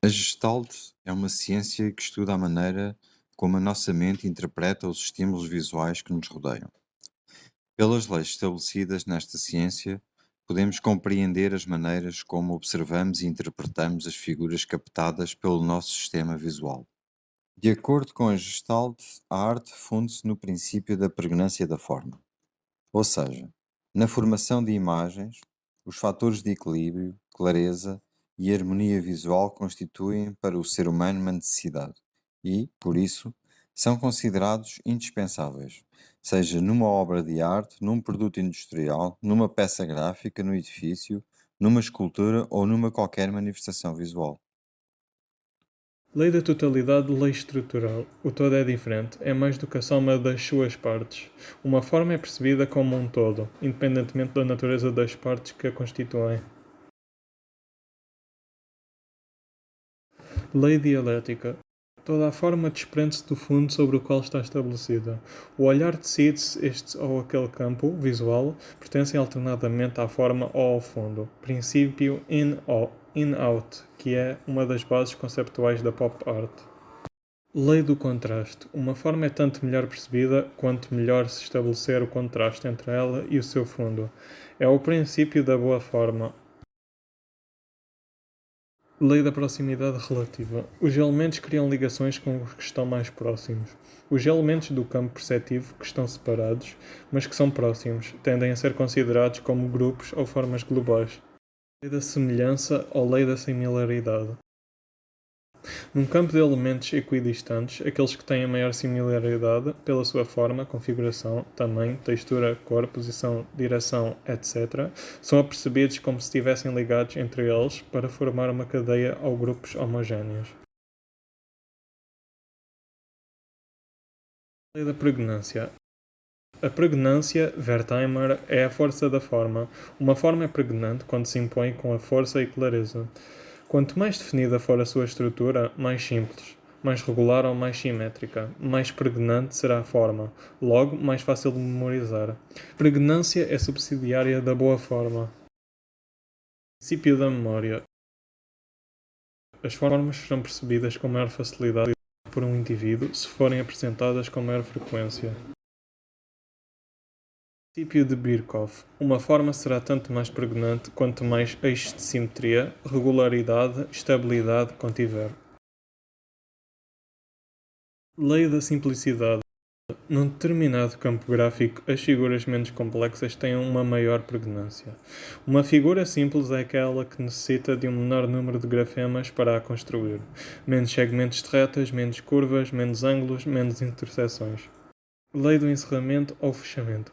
A Gestalt é uma ciência que estuda a maneira como a nossa mente interpreta os estímulos visuais que nos rodeiam. Pelas leis estabelecidas nesta ciência, podemos compreender as maneiras como observamos e interpretamos as figuras captadas pelo nosso sistema visual. De acordo com a Gestalt, a arte funde-se no princípio da pregnância da forma, ou seja, na formação de imagens, os fatores de equilíbrio, clareza e harmonia visual constituem para o ser humano uma necessidade e, por isso, são considerados indispensáveis, seja numa obra de arte, num produto industrial, numa peça gráfica, no edifício, numa escultura ou numa qualquer manifestação visual. Lei da totalidade, lei estrutural. O todo é diferente, é mais do que a soma das suas partes. Uma forma é percebida como um todo, independentemente da natureza das partes que a constituem. Lei dialética. Toda a forma desprende-se do fundo sobre o qual está estabelecida. O olhar decide se este ou aquele campo visual pertencem alternadamente à forma ou ao fundo. Princípio in-out, que é uma das bases conceptuais da pop art. Lei do contraste. Uma forma é tanto melhor percebida quanto melhor se estabelecer o contraste entre ela e o seu fundo. É o princípio da boa forma. Lei da proximidade relativa. Os elementos criam ligações com os que estão mais próximos. Os elementos do campo perceptivo que estão separados, mas que são próximos, tendem a ser considerados como grupos ou formas globais. Lei da semelhança ou lei da similaridade. Num campo de elementos equidistantes, aqueles que têm a maior similaridade pela sua forma, configuração, tamanho, textura, cor, posição, direção, etc., são apercebidos como se estivessem ligados entre eles para formar uma cadeia ou grupos homogéneos. Lei da pregnância. A pregnância, Wertheimer, é a força da forma. Uma forma é pregnante quando se impõe com a força e clareza. Quanto mais definida for a sua estrutura, mais simples, mais regular ou mais simétrica, mais pregnante será a forma, logo mais fácil de memorizar. Pregnância é subsidiária da boa forma. Princípio da memória. As formas serão percebidas com maior facilidade por um indivíduo se forem apresentadas com maior frequência. Princípio de Birkhoff. Uma forma será tanto mais pregnante quanto mais eixos de simetria, regularidade, estabilidade contiver. Lei da simplicidade. Num determinado campo gráfico, as figuras menos complexas têm uma maior pregnância. Uma figura simples é aquela que necessita de um menor número de grafemas para a construir. Menos segmentos de retas, menos curvas, menos ângulos, menos interseções. Lei do encerramento ou fechamento.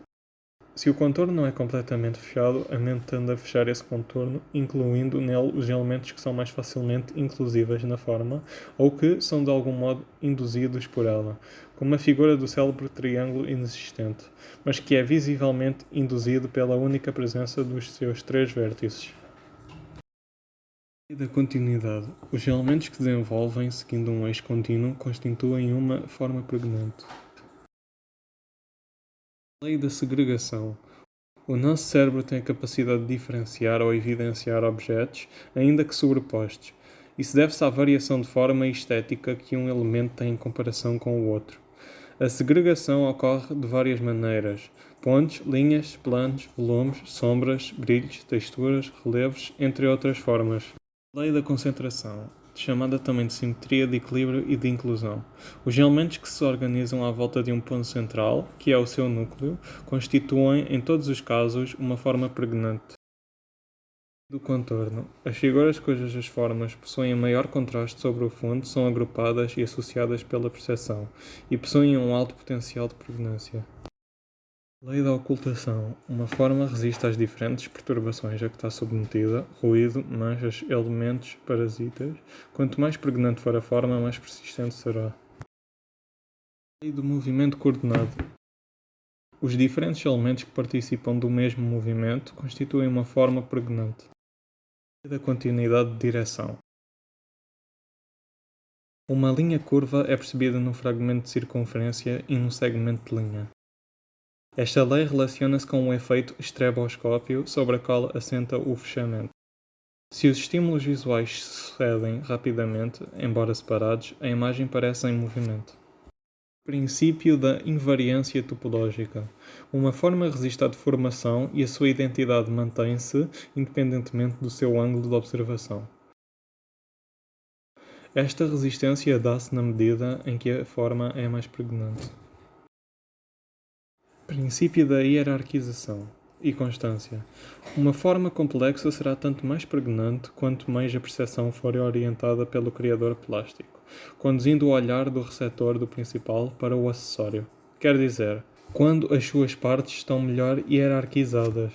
Se o contorno não é completamente fechado, a mente tende a fechar esse contorno, incluindo nele os elementos que são mais facilmente inclusíveis na forma ou que são de algum modo induzidos por ela, como a figura do célebre triângulo inexistente, mas que é visivelmente induzido pela única presença dos seus três vértices. Lei da continuidade. Os elementos que desenvolvem seguindo um eixo contínuo constituem uma forma pregnante. Lei da segregação. O nosso cérebro tem a capacidade de diferenciar ou evidenciar objetos, ainda que sobrepostos. Isso deve-se à variação de forma e estética que um elemento tem em comparação com o outro. A segregação ocorre de várias maneiras: pontos, linhas, planos, volumes, sombras, brilhos, texturas, relevos, entre outras formas. Lei da concentração, chamada também de simetria, de equilíbrio e de inclusão. Os elementos que se organizam à volta de um ponto central, que é o seu núcleo, constituem, em todos os casos, uma forma pregnante. Do contorno. As figuras cujas formas possuem maior contraste sobre o fundo são agrupadas e associadas pela percepção, e possuem um alto potencial de pregnância. Lei da ocultação. Uma forma resiste às diferentes perturbações a que está submetida, ruído, manchas, elementos, parasitas. Quanto mais pregnante for a forma, mais persistente será. Lei do movimento coordenado. Os diferentes elementos que participam do mesmo movimento constituem uma forma pregnante. Lei da continuidade de direção. Uma linha curva é percebida num fragmento de circunferência e num segmento de linha. Esta lei relaciona-se com o efeito estreboscópio sobre a qual assenta o fechamento. Se os estímulos visuais se sucedem rapidamente, embora separados, a imagem parece em movimento. Princípio da invariância topológica. Uma forma resiste à deformação e a sua identidade mantém-se independentemente do seu ângulo de observação. Esta resistência dá-se na medida em que a forma é mais pregnante. Princípio da hierarquização e constância. Uma forma complexa será tanto mais pregnante quanto mais a percepção for orientada pelo criador plástico, conduzindo o olhar do receptor do principal para o acessório. Quer dizer, quando as suas partes estão melhor hierarquizadas.